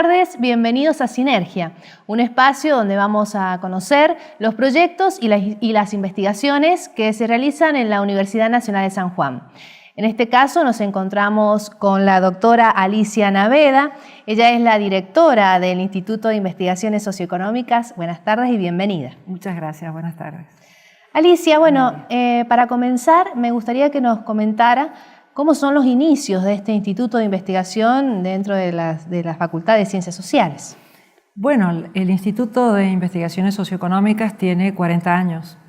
tardes, bienvenidos a Sinergia, un espacio donde vamos a conocer los proyectos y las investigaciones que se realizan en la Universidad Nacional de San Juan. En este caso nos encontramos con la doctora Alicia Naveda. Ella es la directora del Instituto de Investigaciones Socioeconómicas. Buenas tardes y bienvenida. Muchas gracias, buenas tardes. Alicia, para comenzar me gustaría que nos comentara cómo son los inicios de este Instituto de Investigación dentro de la Facultad de Ciencias Sociales. Bueno, el Instituto de Investigaciones Socioeconómicas tiene 40 años.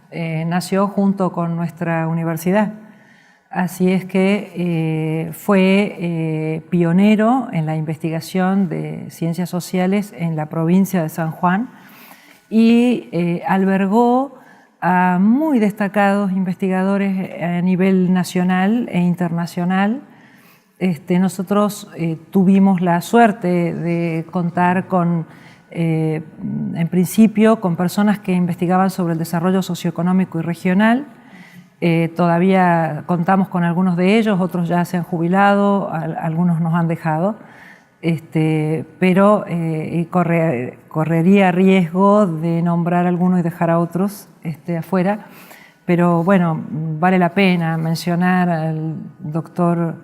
Nació junto con nuestra universidad. Así es que fue pionero en la investigación de ciencias sociales en la provincia de San Juan y albergó a muy destacados investigadores a nivel nacional e internacional. Nosotros tuvimos la suerte de contar con, en principio, con personas que investigaban sobre el desarrollo socioeconómico y regional. Todavía contamos con algunos de ellos, otros ya se han jubilado, algunos nos han dejado, pero correría riesgo de nombrar a algunos y dejar a otros afuera. Pero bueno, vale la pena mencionar al doctor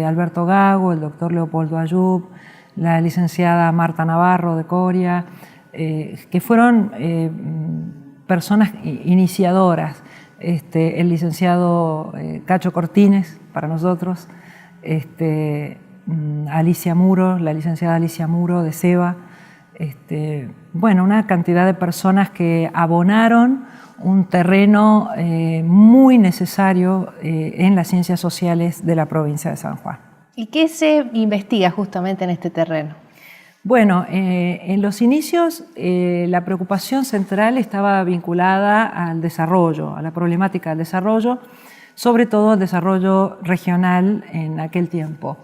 Alberto Gago, el doctor Leopoldo Ayub, la licenciada Marta Navarro de Coria, que fueron personas iniciadoras. El licenciado Cacho Cortines, para nosotros, Alicia Muro, la licenciada Alicia Muro de SEBA, bueno, una cantidad de personas que abonaron un terreno muy necesario en las ciencias sociales de la provincia de San Juan. ¿Y qué se investiga justamente en este terreno? Bueno, en los inicios la preocupación central estaba vinculada al desarrollo, a la problemática del desarrollo, sobre todo al desarrollo regional en aquel tiempo.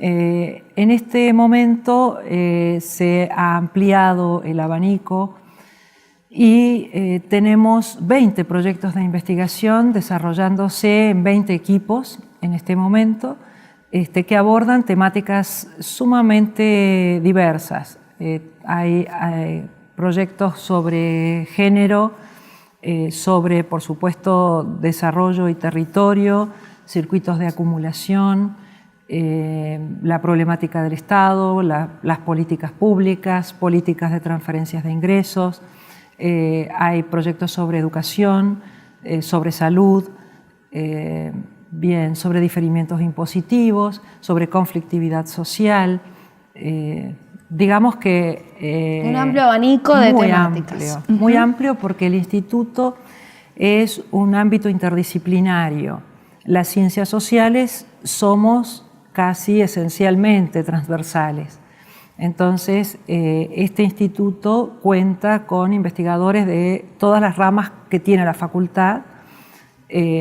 En este momento se ha ampliado el abanico y tenemos 20 proyectos de investigación desarrollándose en 20 equipos en este momento, que abordan temáticas sumamente diversas. Hay proyectos sobre género, sobre, por supuesto, desarrollo y territorio, circuitos de acumulación, la problemática del Estado, las políticas públicas, políticas de transferencias de ingresos. Hay proyectos sobre educación, sobre salud, sobre diferimientos impositivos, sobre conflictividad social, digamos que... un amplio abanico de temáticas. Muy amplio porque el instituto es un ámbito interdisciplinario. Las ciencias sociales somos casi esencialmente transversales. Entonces, este instituto cuenta con investigadores de todas las ramas que tiene la facultad.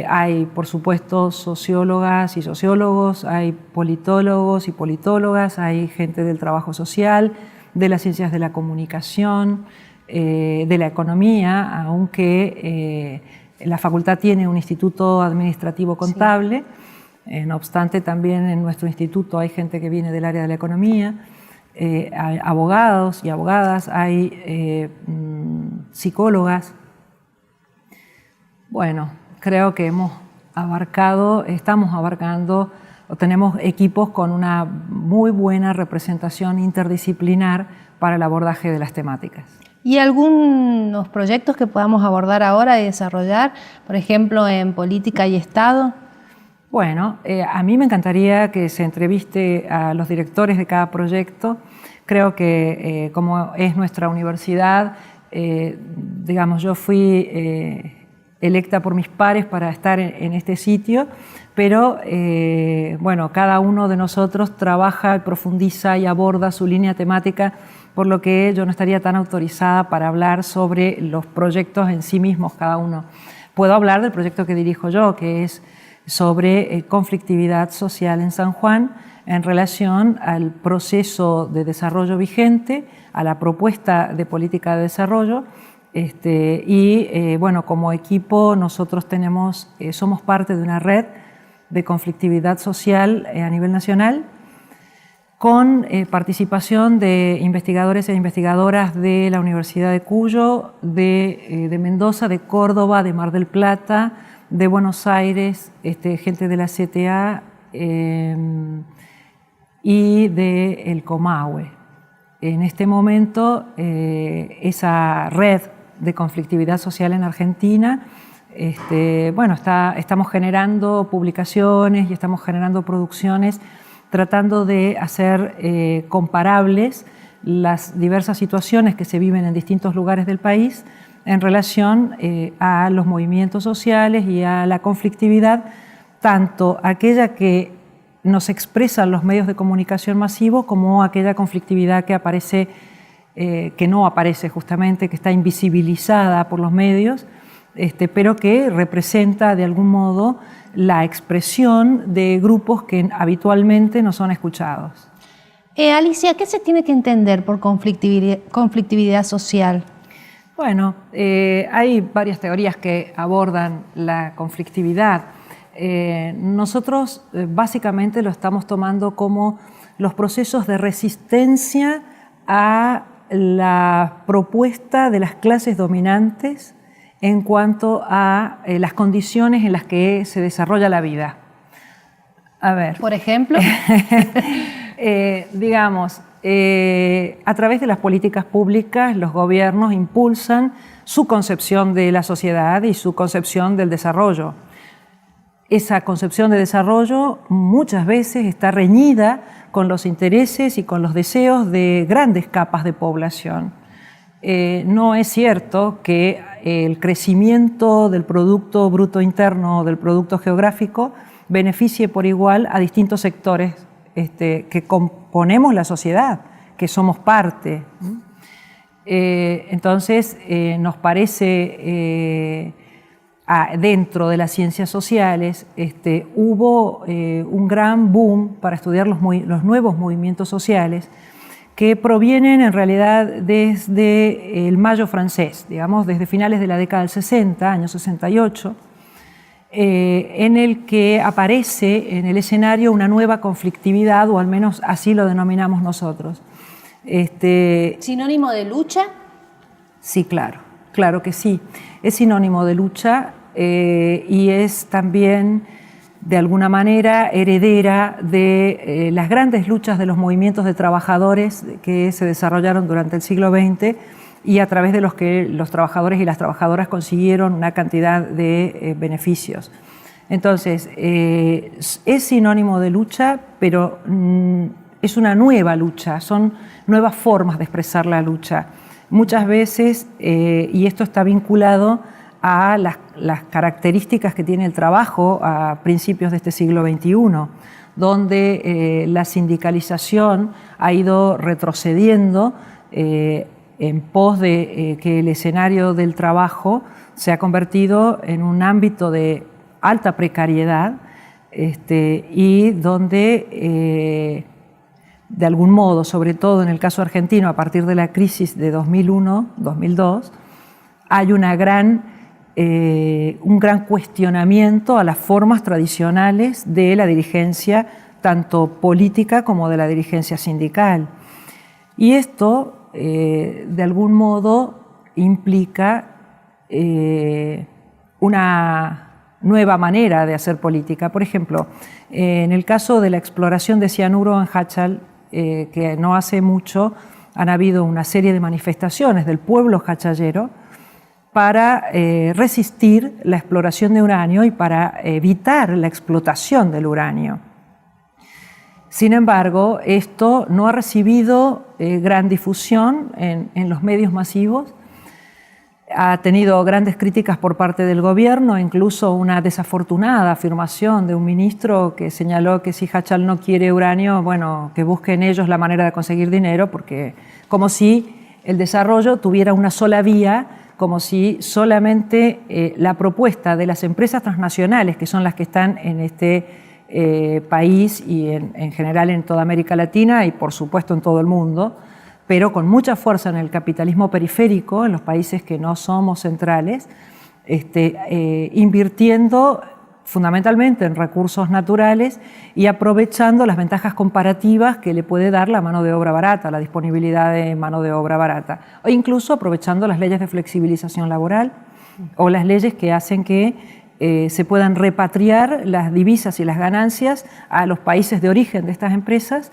Hay, por supuesto, sociólogas y sociólogos, hay politólogos y politólogas, hay gente del trabajo social, de las ciencias de la comunicación, de la economía, aunque la facultad tiene un instituto administrativo contable. Sí. No obstante, también en nuestro instituto hay gente que viene del área de la economía, hay abogados y abogadas, hay psicólogas. Bueno, creo que estamos abarcando, o tenemos equipos con una muy buena representación interdisciplinar para el abordaje de las temáticas. ¿Y algunos proyectos que podamos abordar ahora y desarrollar, por ejemplo, en política y Estado? Bueno, a mí me encantaría que se entreviste a los directores de cada proyecto. Creo que como es nuestra universidad, digamos, yo fui electa por mis pares para estar en este sitio, pero bueno, cada uno de nosotros trabaja, profundiza y aborda su línea temática, por lo que yo no estaría tan autorizada para hablar sobre los proyectos en sí mismos, cada uno. Puedo hablar del proyecto que dirijo yo, que es sobre conflictividad social en San Juan en relación al proceso de desarrollo vigente, a la propuesta de política de desarrollo. Bueno, como equipo nosotros somos parte de una red de conflictividad social a nivel nacional con participación de investigadores e investigadoras de la Universidad de Cuyo, de Mendoza, de Córdoba, de Mar del Plata, de Buenos Aires, gente de la CTA y del Comahue. En este momento, esa red de conflictividad social en Argentina, estamos generando publicaciones y estamos generando producciones tratando de hacer comparables las diversas situaciones que se viven en distintos lugares del país en relación a los movimientos sociales y a la conflictividad, tanto aquella que nos expresan los medios de comunicación masivos como aquella conflictividad que aparece, que no aparece justamente, que está invisibilizada por los medios, pero que representa de algún modo la expresión de grupos que habitualmente no son escuchados. Alicia, ¿qué se tiene que entender por conflictividad social? Bueno, hay varias teorías que abordan la conflictividad. Nosotros básicamente lo estamos tomando como los procesos de resistencia a la propuesta de las clases dominantes en cuanto a las condiciones en las que se desarrolla la vida. A ver. Por ejemplo. Digamos, a través de las políticas públicas, los gobiernos impulsan su concepción de la sociedad y su concepción del desarrollo. Esa concepción de desarrollo muchas veces está reñida con los intereses y con los deseos de grandes capas de población. No es cierto que el crecimiento del Producto Bruto Interno o del Producto Geográfico beneficie por igual a distintos sectores que componemos la sociedad, que somos parte. Entonces, nos parece, dentro de las ciencias sociales, hubo un gran boom para estudiar los nuevos movimientos sociales que provienen en realidad desde el Mayo francés, digamos, desde finales de la década del 60, año 68, en el que aparece en el escenario una nueva conflictividad, o al menos así lo denominamos nosotros. ¿Sinónimo de lucha? Sí, claro que sí. Es sinónimo de lucha y es también, de alguna manera, heredera de las grandes luchas de los movimientos de trabajadores que se desarrollaron durante el siglo XX y a través de los que los trabajadores y las trabajadoras consiguieron una cantidad de beneficios. Entonces, es sinónimo de lucha, pero es una nueva lucha, son nuevas formas de expresar la lucha. Muchas veces, y esto está vinculado a las características que tiene el trabajo a principios de este siglo XXI, donde la sindicalización ha ido retrocediendo en pos de que el escenario del trabajo se ha convertido en un ámbito de alta precariedad y donde, de algún modo, sobre todo en el caso argentino, a partir de la crisis de 2001-2002, hay un gran cuestionamiento a las formas tradicionales de la dirigencia, tanto política como de la dirigencia sindical. Y esto, de algún modo, implica una nueva manera de hacer política. Por ejemplo, en el caso de la exploración de cianuro en Jáchal, que no hace mucho han habido una serie de manifestaciones del pueblo jachallero para resistir la exploración de uranio y para evitar la explotación del uranio. Sin embargo, esto no ha recibido gran difusión en los medios masivos, ha tenido grandes críticas por parte del gobierno, incluso una desafortunada afirmación de un ministro que señaló que si Jáchal no quiere uranio, bueno, que busquen ellos la manera de conseguir dinero, porque como si el desarrollo tuviera una sola vía, como si solamente la propuesta de las empresas transnacionales, que son las que están en este país y en general en toda América Latina y por supuesto en todo el mundo, pero con mucha fuerza en el capitalismo periférico, en los países que no somos centrales, invirtiendo fundamentalmente en recursos naturales y aprovechando las ventajas comparativas que le puede dar la mano de obra barata, la disponibilidad de mano de obra barata, o incluso aprovechando las leyes de flexibilización laboral o las leyes que hacen que se puedan repatriar las divisas y las ganancias a los países de origen de estas empresas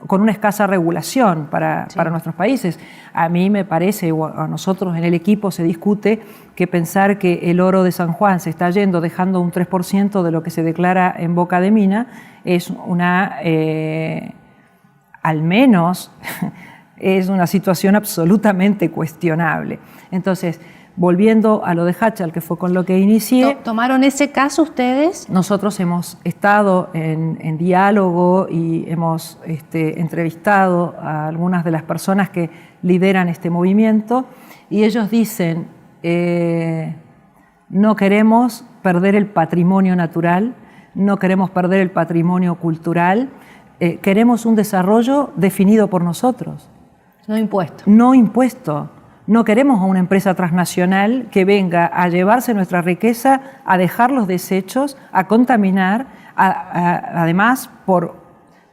con una escasa regulación para nuestros países. A mí me parece, o a nosotros en el equipo se discute que pensar que el oro de San Juan se está yendo dejando un 3% de lo que se declara en boca de mina es al menos es una situación absolutamente cuestionable. Entonces, volviendo a lo de Hachal, que fue con lo que inicié. ¿Tomaron ese caso ustedes? Nosotros hemos estado en diálogo y hemos entrevistado a algunas de las personas que lideran este movimiento y ellos dicen, no queremos perder el patrimonio natural, no queremos perder el patrimonio cultural, queremos un desarrollo definido por nosotros. No impuesto. No impuesto. No queremos a una empresa transnacional que venga a llevarse nuestra riqueza, a dejar los desechos, a contaminar, además por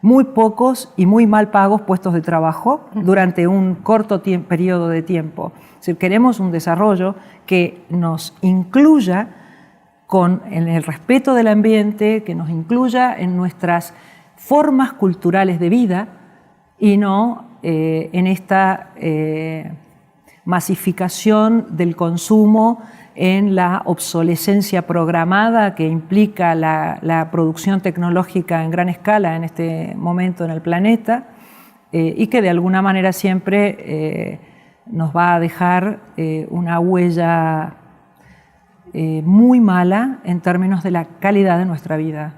muy pocos y muy mal pagos puestos de trabajo durante un corto periodo de tiempo. Es decir, queremos un desarrollo que nos incluya en el respeto del ambiente, que nos incluya en nuestras formas culturales de vida y no en esta masificación del consumo, en la obsolescencia programada que implica la producción tecnológica en gran escala en este momento en el planeta y que de alguna manera siempre nos va a dejar una huella muy mala en términos de la calidad de nuestra vida.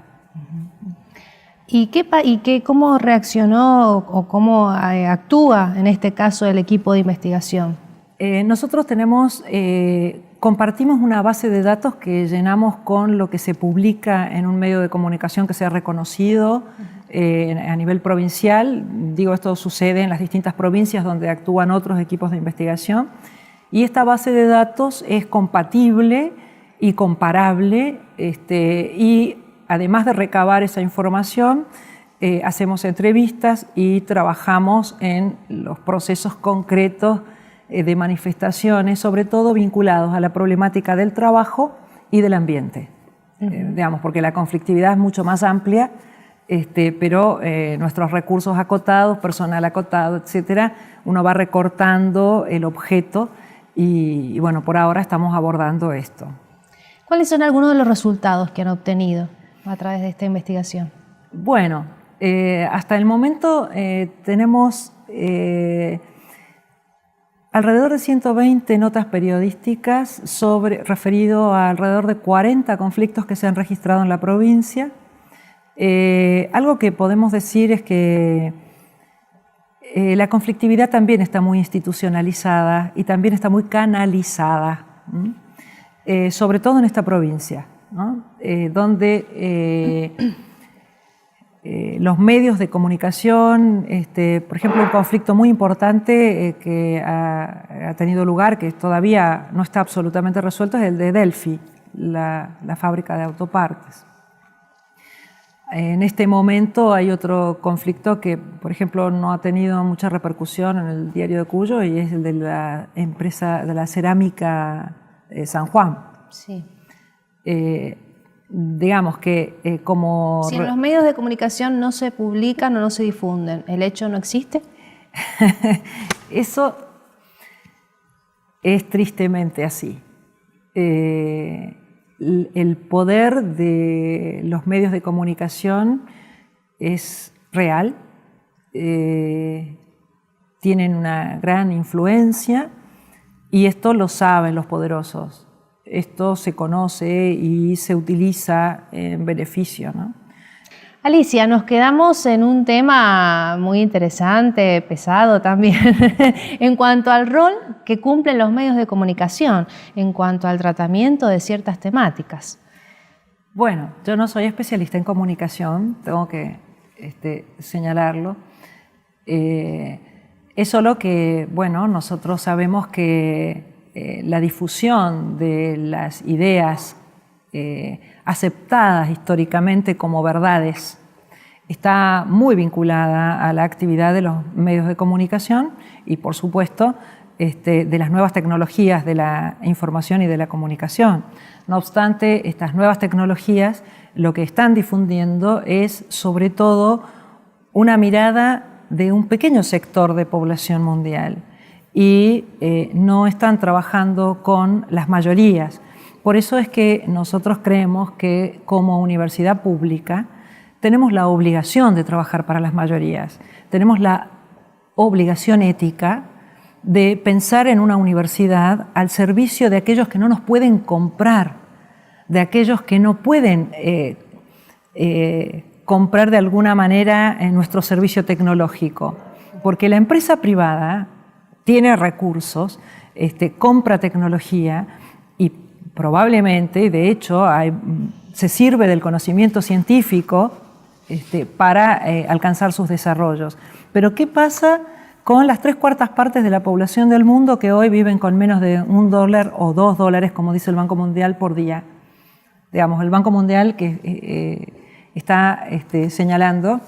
¿Y cómo reaccionó o cómo actúa en este caso el equipo de investigación? Nosotros compartimos una base de datos que llenamos con lo que se publica en un medio de comunicación que sea reconocido a nivel provincial. Digo, esto sucede en las distintas provincias donde actúan otros equipos de investigación. Y esta base de datos es compatible y comparable y además de recabar esa información, hacemos entrevistas y trabajamos en los procesos concretos de manifestaciones, sobre todo vinculados a la problemática del trabajo y del ambiente, digamos, porque la conflictividad es mucho más amplia, pero nuestros recursos acotados, personal acotado, etcétera, uno va recortando el objeto y bueno, por ahora estamos abordando esto. ¿Cuáles son algunos de los resultados que han obtenido a través de esta investigación? Bueno, hasta el momento tenemos alrededor de 120 notas periodísticas referido a alrededor de 40 conflictos que se han registrado en la provincia. Algo que podemos decir es que la conflictividad también está muy institucionalizada y también está muy canalizada, sobre todo en esta provincia, ¿no? Donde los medios de comunicación, por ejemplo, un conflicto muy importante que ha tenido lugar, que todavía no está absolutamente resuelto, es el de Delphi, la fábrica de autopartes. En este momento hay otro conflicto que, por ejemplo, no ha tenido mucha repercusión en el diario de Cuyo y es el de la empresa de la cerámica San Juan. Sí. Digamos que como... Si en los medios de comunicación no se publican o no se difunden, ¿el hecho no existe? Eso es tristemente así. El poder de los medios de comunicación es real, tienen una gran influencia y esto lo saben los poderosos. Esto se conoce y se utiliza en beneficio, ¿no? Alicia, nos quedamos en un tema muy interesante, pesado también, en cuanto al rol que cumplen los medios de comunicación, en cuanto al tratamiento de ciertas temáticas. Bueno, yo no soy especialista en comunicación, tengo que señalarlo. Es solo que, bueno, nosotros sabemos que la difusión de las ideas aceptadas históricamente como verdades. Está muy vinculada a la actividad de los medios de comunicación y, por supuesto, de las nuevas tecnologías de la información y de la comunicación. No obstante, estas nuevas tecnologías lo que están difundiendo es, sobre todo, una mirada de un pequeño sector de población mundial y no están trabajando con las mayorías. Por eso es que nosotros creemos que como universidad pública tenemos la obligación de trabajar para las mayorías, tenemos la obligación ética de pensar en una universidad al servicio de aquellos que no nos pueden comprar, de aquellos que no pueden comprar de alguna manera en nuestro servicio tecnológico, porque la empresa privada tiene recursos, compra tecnología y probablemente, de hecho, se sirve del conocimiento científico para alcanzar sus desarrollos. Pero ¿qué pasa con las 3/4 partes de la población del mundo que hoy viven con menos de $1 o $2, como dice el Banco Mundial, por día? Digamos, el Banco Mundial que está señalando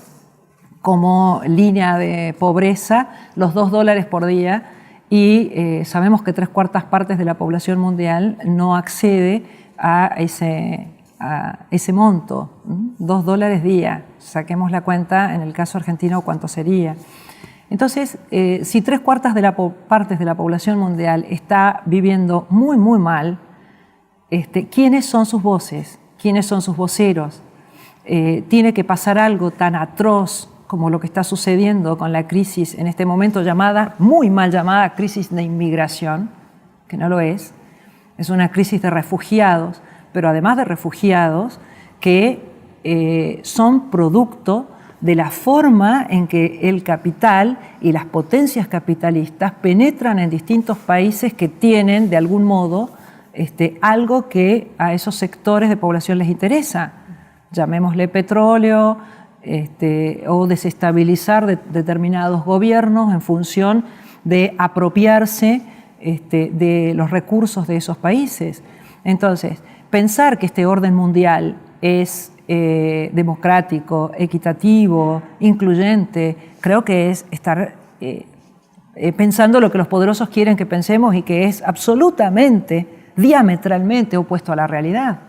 como línea de pobreza los $2 por día y sabemos que 3/4 partes de la población mundial no accede a ese monto, $2 día. Saquemos la cuenta, en el caso argentino, cuánto sería. Entonces, si 3/4 partes de la población mundial está viviendo muy, muy mal, ¿quiénes son sus voces? ¿Quiénes son sus voceros? Tiene que pasar algo tan atroz como lo que está sucediendo con la crisis en este momento muy mal llamada crisis de inmigración, que no lo es una crisis de refugiados, pero además de refugiados que son producto de la forma en que el capital y las potencias capitalistas penetran en distintos países que tienen de algún modo algo que a esos sectores de población les interesa. Llamémosle petróleo, o desestabilizar determinados gobiernos en función de apropiarse de los recursos de esos países. Entonces, pensar que este orden mundial es democrático, equitativo, incluyente, creo que es estar pensando lo que los poderosos quieren que pensemos y que es absolutamente, diametralmente opuesto a la realidad.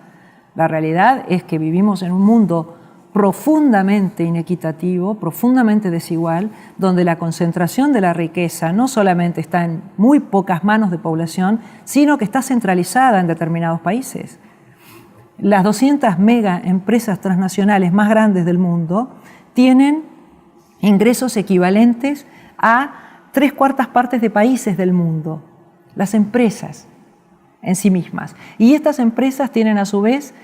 La realidad es que vivimos en un mundo profundamente inequitativo, profundamente desigual, donde la concentración de la riqueza no solamente está en muy pocas manos de población, sino que está centralizada en determinados países. Las 200 mega empresas transnacionales más grandes del mundo tienen ingresos equivalentes a 3/4 partes de países del mundo, las empresas en sí mismas. Y estas empresas tienen a su vez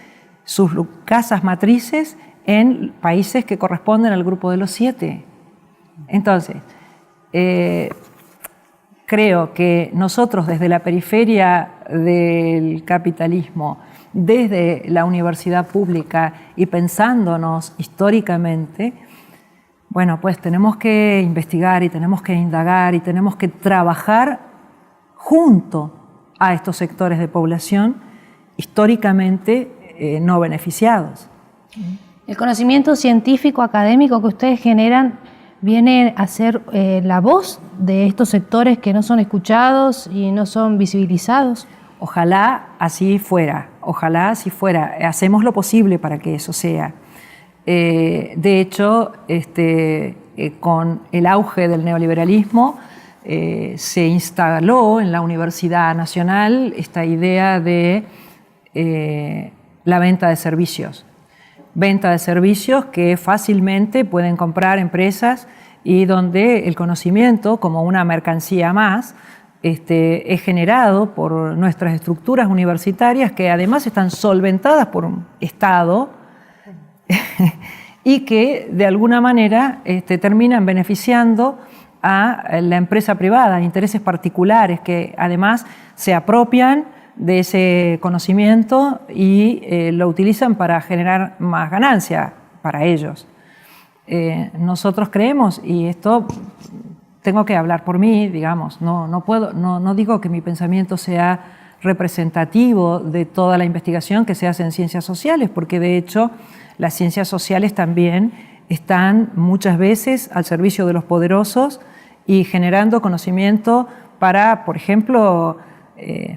sus casas matrices en países que corresponden al grupo de los 7. Entonces, creo que nosotros desde la periferia del capitalismo, desde la universidad pública y pensándonos históricamente, bueno, pues tenemos que investigar y tenemos que indagar y tenemos que trabajar junto a estos sectores de población históricamente no beneficiados. El conocimiento científico académico que ustedes generan viene a ser la voz de estos sectores que no son escuchados y no son visibilizados. Ojalá así fuera, ojalá así fuera. Hacemos lo posible para que eso sea. De hecho, con el auge del neoliberalismo, se instaló en la Universidad Nacional esta idea de la venta de servicios. Venta de servicios que fácilmente pueden comprar empresas y donde el conocimiento, como una mercancía más, es generado por nuestras estructuras universitarias que además están solventadas por un Estado y que de alguna manera terminan beneficiando a la empresa privada, a intereses particulares que además se apropian de ese conocimiento y lo utilizan para generar más ganancia para ellos. Nosotros creemos, y esto tengo que hablar por mí, digamos, no digo que mi pensamiento sea representativo de toda la investigación que se hace en ciencias sociales, porque de hecho las ciencias sociales también están muchas veces al servicio de los poderosos y generando conocimiento para, por ejemplo,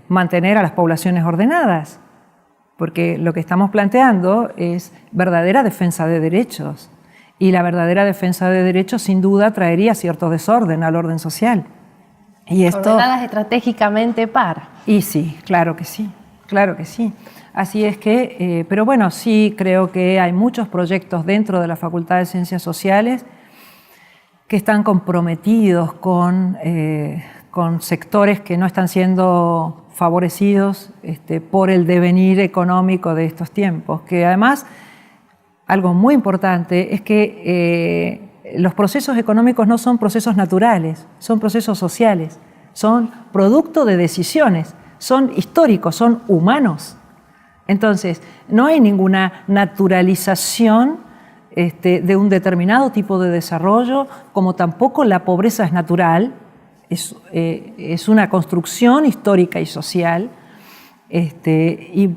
mantener a las poblaciones ordenadas, porque lo que estamos planteando es verdadera defensa de derechos, y la verdadera defensa de derechos sin duda traería cierto desorden al orden social. Y esto, ordenadas estratégicamente para. Y sí, claro que sí, claro que sí. Así es que, pero bueno, sí creo que hay muchos proyectos dentro de la Facultad de Ciencias Sociales que están comprometidos con sectores que no están siendo favorecidos por el devenir económico de estos tiempos, que además, algo muy importante es que los procesos económicos no son procesos naturales, son procesos sociales, son producto de decisiones, son históricos, son humanos. Entonces, no hay ninguna naturalización de un determinado tipo de desarrollo, como tampoco la pobreza es natural, es una construcción histórica y social, y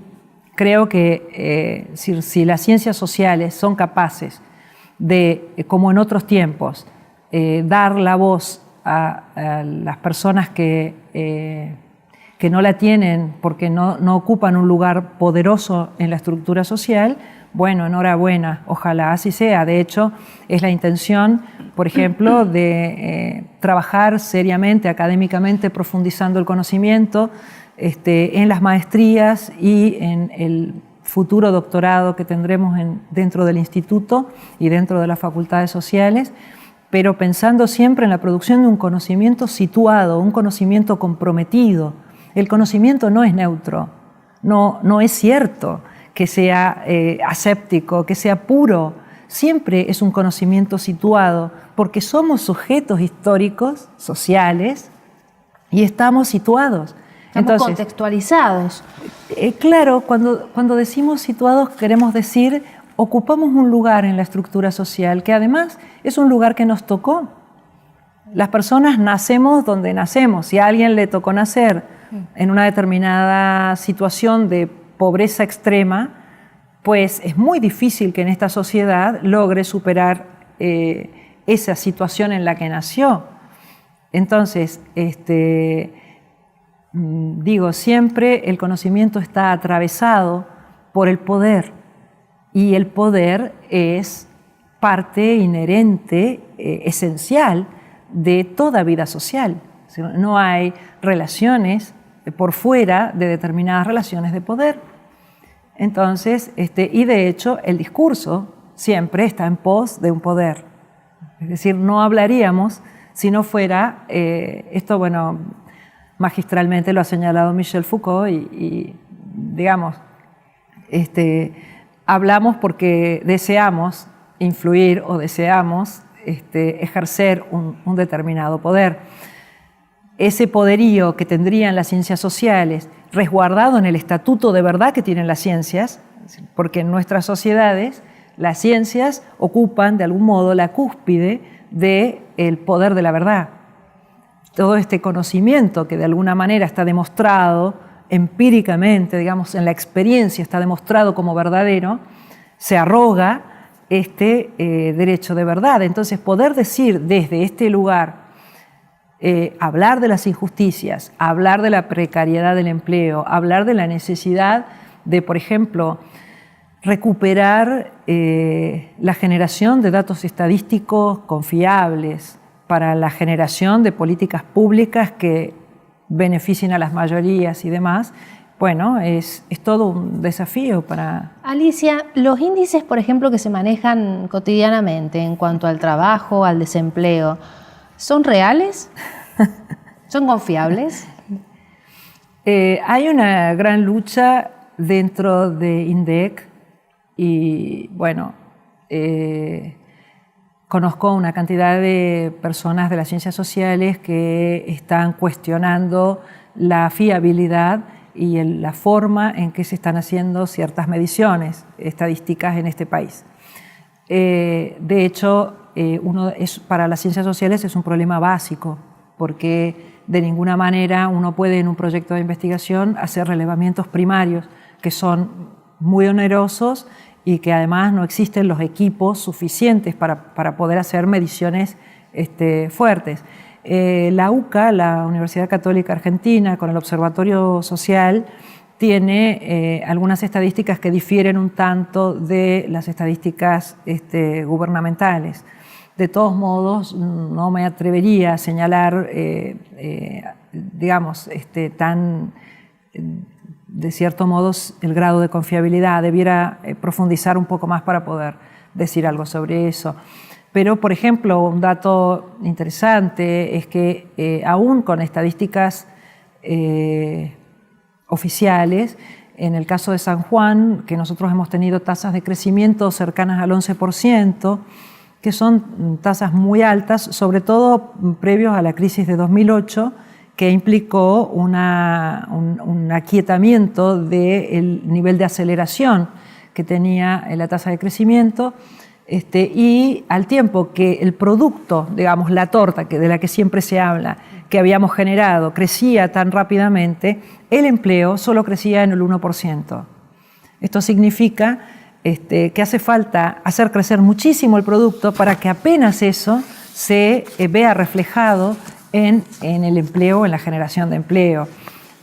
creo que si las ciencias sociales son capaces de, como en otros tiempos, dar la voz a las personas que no la tienen porque no ocupan un lugar poderoso en la estructura social, bueno, enhorabuena, ojalá así sea. De hecho, es la intención, por ejemplo, de trabajar seriamente, académicamente, profundizando el conocimiento en las maestrías y en el futuro doctorado que tendremos dentro del instituto y dentro de las facultades sociales, pero pensando siempre en la producción de un conocimiento situado, un conocimiento comprometido. El conocimiento no es neutro, no es cierto que sea aséptico, que sea puro. Siempre es un conocimiento situado, porque somos sujetos históricos, sociales, y estamos situados. Estamos contextualizados. Claro, cuando decimos situados queremos decir ocupamos un lugar en la estructura social que además es un lugar que nos tocó. Las personas nacemos donde nacemos. Si a alguien le tocó nacer en una determinada situación de pobreza extrema, pues es muy difícil que en esta sociedad logre superar esa situación en la que nació. Entonces, digo, siempre el conocimiento está atravesado por el poder, y el poder es parte inherente, esencial de toda vida social. No hay relaciones por fuera de determinadas relaciones de poder. Entonces, y de hecho el discurso siempre está en pos de un poder. Es decir, no hablaríamos si no fuera, esto bueno, magistralmente lo ha señalado Michel Foucault y digamos, hablamos porque deseamos influir o deseamos ejercer un determinado poder. Ese poderío que tendrían las ciencias sociales, resguardado en el estatuto de verdad que tienen las ciencias, porque en nuestras sociedades las ciencias ocupan de algún modo la cúspide del poder de la verdad. Todo este conocimiento que de alguna manera está demostrado empíricamente, digamos, en la experiencia está demostrado como verdadero, se arroga este derecho de verdad. Entonces, poder decir desde este lugar, hablar de las injusticias, hablar de la precariedad del empleo, hablar de la necesidad de, por ejemplo, recuperar la generación de datos estadísticos confiables para la generación de políticas públicas que beneficien a las mayorías y demás, bueno, es todo un desafío para... Alicia, los índices, por ejemplo, que se manejan cotidianamente en cuanto al trabajo, al desempleo, ¿son reales? ¿Son confiables? Hay una gran lucha dentro de INDEC y, bueno, conozco una cantidad de personas de las ciencias sociales que están cuestionando la fiabilidad y la forma en que se están haciendo ciertas mediciones estadísticas en este país. De hecho, para las ciencias sociales es un problema básico, porque de ninguna manera uno puede en un proyecto de investigación hacer relevamientos primarios que son muy onerosos y que además no existen los equipos suficientes para poder hacer mediciones fuertes. La UCA, la Universidad Católica Argentina, con el Observatorio Social, tiene algunas estadísticas que difieren un tanto de las estadísticas gubernamentales. De todos modos, no me atrevería a señalar, digamos, de cierto modo, el grado de confiabilidad. Debiera profundizar un poco más para poder decir algo sobre eso. Pero, por ejemplo, un dato interesante es que aún con estadísticas oficiales, en el caso de San Juan, que nosotros hemos tenido tasas de crecimiento cercanas al 11%, que son tasas muy altas, sobre todo previos a la crisis de 2008, que implicó un aquietamiento del nivel de aceleración que tenía la tasa de crecimiento, y al tiempo que el producto, digamos, la torta de la que siempre se habla, que habíamos generado, crecía tan rápidamente, el empleo solo crecía en el 1%. Esto significa que hace falta hacer crecer muchísimo el producto para que apenas eso se vea reflejado en el empleo, en la generación de empleo.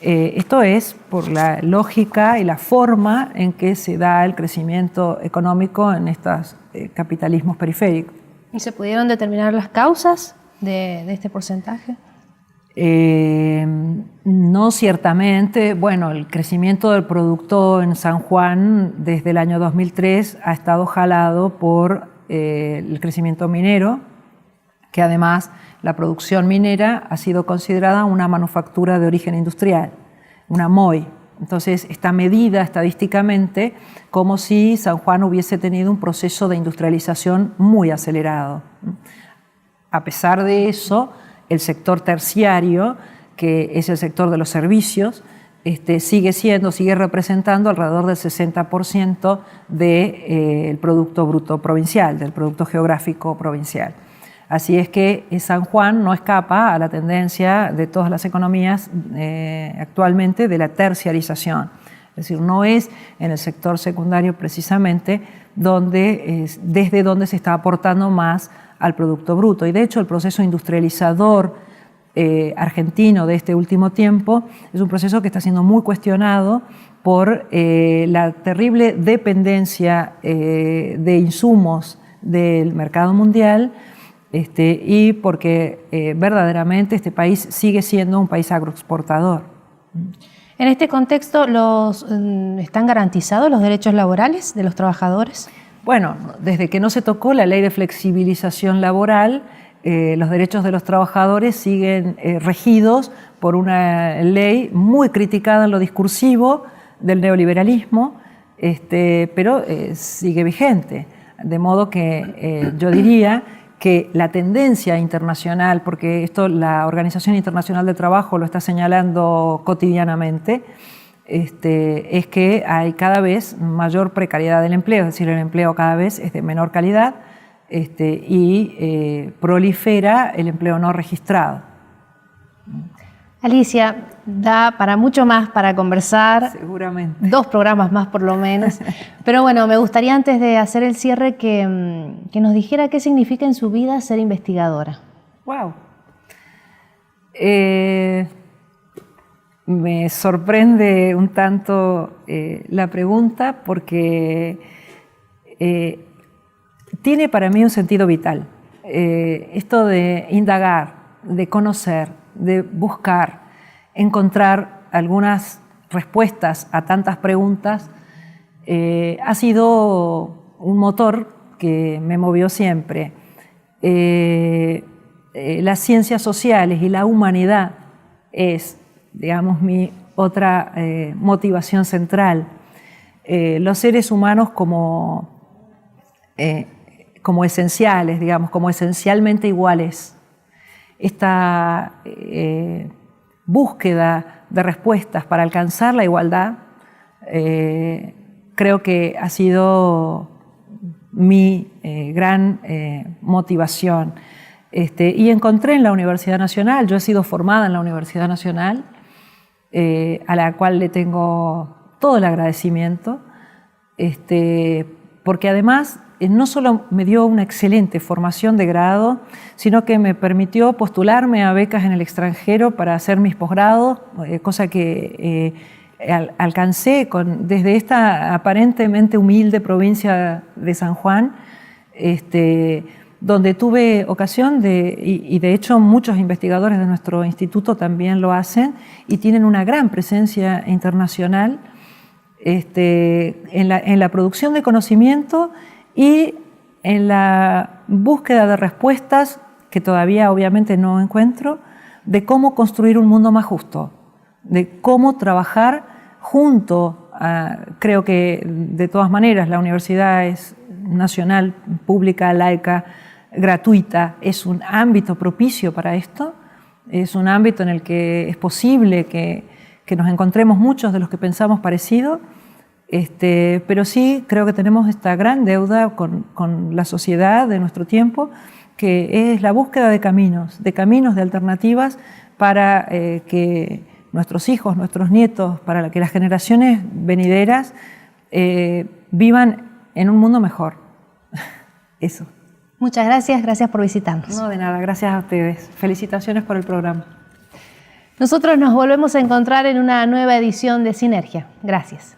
Esto es por la lógica y la forma en que se da el crecimiento económico en estos capitalismos periféricos. ¿Y se pudieron determinar las causas de este porcentaje? No ciertamente. Bueno, el crecimiento del producto en San Juan desde el año 2003 ha estado jalado por el crecimiento minero, que además la producción minera ha sido considerada una manufactura de origen industrial, una MOI. Entonces está medida estadísticamente como si San Juan hubiese tenido un proceso de industrialización muy acelerado. A pesar de eso, el sector terciario, que es el sector de los servicios, sigue representando alrededor del 60% del Producto Bruto Provincial, del Producto Geográfico Provincial. Así es que San Juan no escapa a la tendencia de todas las economías actualmente de la terciarización. Es decir, no es en el sector secundario precisamente desde donde se está aportando más al Producto Bruto. Y de hecho el proceso industrializador argentino de este último tiempo es un proceso que está siendo muy cuestionado por la terrible dependencia de insumos del mercado mundial, y porque verdaderamente este país sigue siendo un país agroexportador. En este contexto, ¿están garantizados los derechos laborales de los trabajadores? Bueno, desde que no se tocó la ley de flexibilización laboral, los derechos de los trabajadores siguen regidos por una ley muy criticada en lo discursivo del neoliberalismo, pero sigue vigente. De modo que yo diría que la tendencia internacional, porque esto la Organización Internacional del Trabajo lo está señalando cotidianamente, es que hay cada vez mayor precariedad del empleo, es decir, el empleo cada vez es de menor calidad, y prolifera el empleo no registrado. Alicia, da para mucho más para conversar. Seguramente. 2 programas más por lo menos. Pero bueno, me gustaría antes de hacer el cierre que nos dijera qué significa en su vida ser investigadora. ¡Wow! Me sorprende un tanto la pregunta porque tiene para mí un sentido vital. Esto de indagar, de conocer, de buscar, encontrar algunas respuestas a tantas preguntas, ha sido un motor que me movió siempre. Las ciencias sociales y la humanidad es, digamos, mi otra motivación central. Los seres humanos como esenciales, digamos, como esencialmente iguales. Esta búsqueda de respuestas para alcanzar la igualdad creo que ha sido mi gran motivación. Y encontré en la Universidad Nacional, yo he sido formada en la Universidad Nacional, a la cual le tengo todo el agradecimiento, porque además no solo me dio una excelente formación de grado, sino que me permitió postularme a becas en el extranjero para hacer mis posgrados, cosa que alcancé desde esta aparentemente humilde provincia de San Juan, donde tuve ocasión y de hecho muchos investigadores de nuestro instituto también lo hacen y tienen una gran presencia internacional en la producción de conocimiento y en la búsqueda de respuestas, que todavía obviamente no encuentro, de cómo construir un mundo más justo, de cómo trabajar junto a, creo que de todas maneras la universidad es nacional, pública, laica, gratuita, es un ámbito propicio para esto, es un ámbito en el que es posible que nos encontremos muchos de los que pensamos parecido, pero sí creo que tenemos esta gran deuda con la sociedad de nuestro tiempo, que es la búsqueda de caminos, de alternativas para que nuestros hijos, nuestros nietos, para que las generaciones venideras vivan en un mundo mejor. Eso. Muchas gracias, gracias por visitarnos. No, de nada, gracias a ustedes. Felicitaciones por el programa. Nosotros nos volvemos a encontrar en una nueva edición de Sinergia. Gracias.